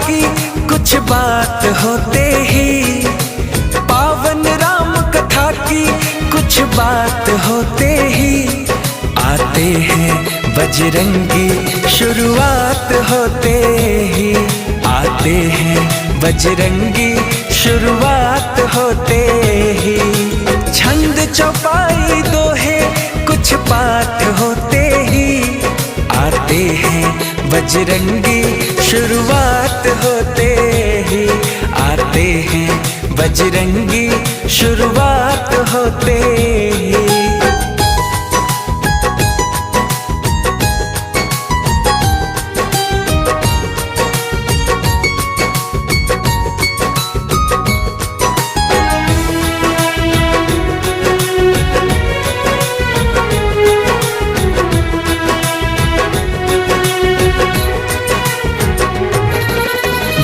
की कुछ बात होते ही, पावन राम कथा की कुछ बात होते ही, आते हैं बजरंगी शुरुआत होते ही, आते हैं बजरंगी शुरुआत होते ही। छंद चौपाई दोहे कुछ पाठ होते ही, आते हैं बजरंगी शुरुआत होते ही, आते हैं बजरंगी शुरुआत होते ही।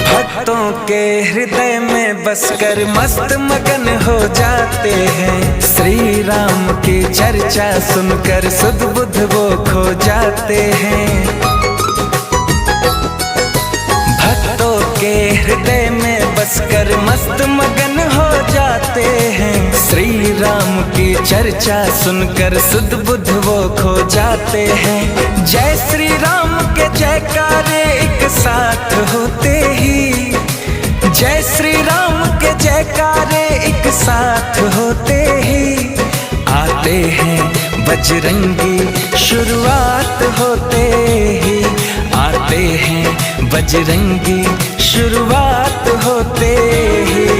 भक्तों के हृदय में बसकर मस्त मगन हो जाते हैं, श्री राम की चर्चा सुनकर सुध बुध वो खो जाते हैं। भक्तों के हृदय में बसकर मस्त मगन हो जाते हैं, श्री राम की चर्चा सुनकर सुध बुध वो खो जाते हैं। जय श्री राम के जयकारे एक साथ होते ही, जय श्री राम के जयकारे एक साथ होते ही, आते हैं बजरंगी शुरुआत होते ही, आते हैं बजरंगी शुरुआत होते ही।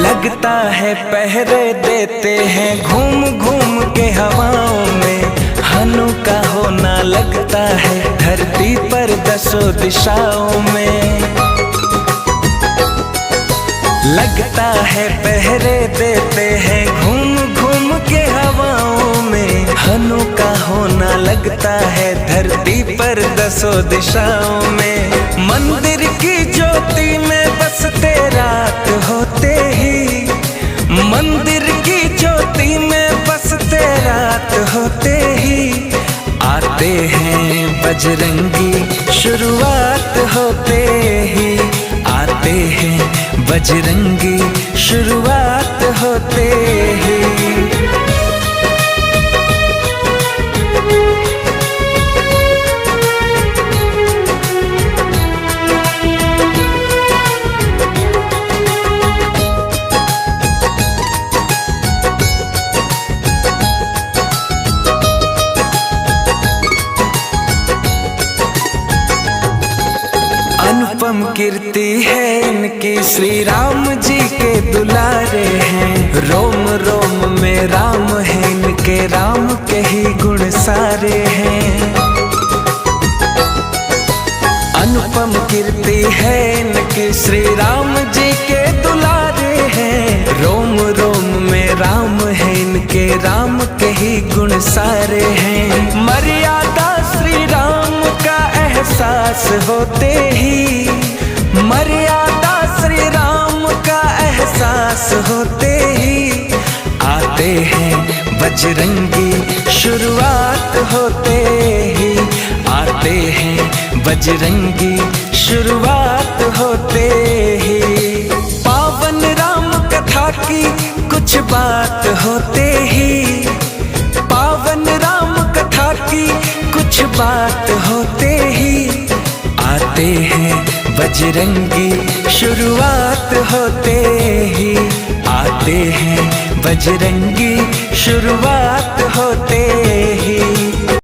लगता है पहरे देते हैं घूम घूम के हवाओं में, हनु का होना लगता है धरती पर दसों दिशाओं में। लगता है पहरे देते हैं घूम घूम के हवाओं में, हनु का होना लगता है धरती पर दसों दिशाओं में। मंदिर की ज्योति में बसते रात होते ही, मंदिर की ज्योति में बसते रात होते ही, आते हैं बजरंगी शुरुआत होते ही, आते हैं बजरंगी शुरुआत होते ही। अनुपम कीर्ति है इनकी, श्री राम जी के दुलारे हैं, रोम रोम में राम है इनके, राम के ही गुण सारे हैं। अनुपम कीर्ति है इनकी, श्री राम जी के दुलारे हैं, रोम रोम में राम है इनके, राम के ही गुण सारे हैं। मर्यादा श्री राम का एहसास होते ही, मर्यादा श्री राम का एहसास होते ही, आते हैं बजरंगी शुरुआत होते ही, आते हैं बजरंगी शुरुआत होते ही। पावन राम कथा की कुछ बात होते ही, पावन राम कथा की कुछ बात होते ही, आते हैं बजरंगी शुरुआत होते ही, आते हैं बजरंगी शुरुआत होते ही।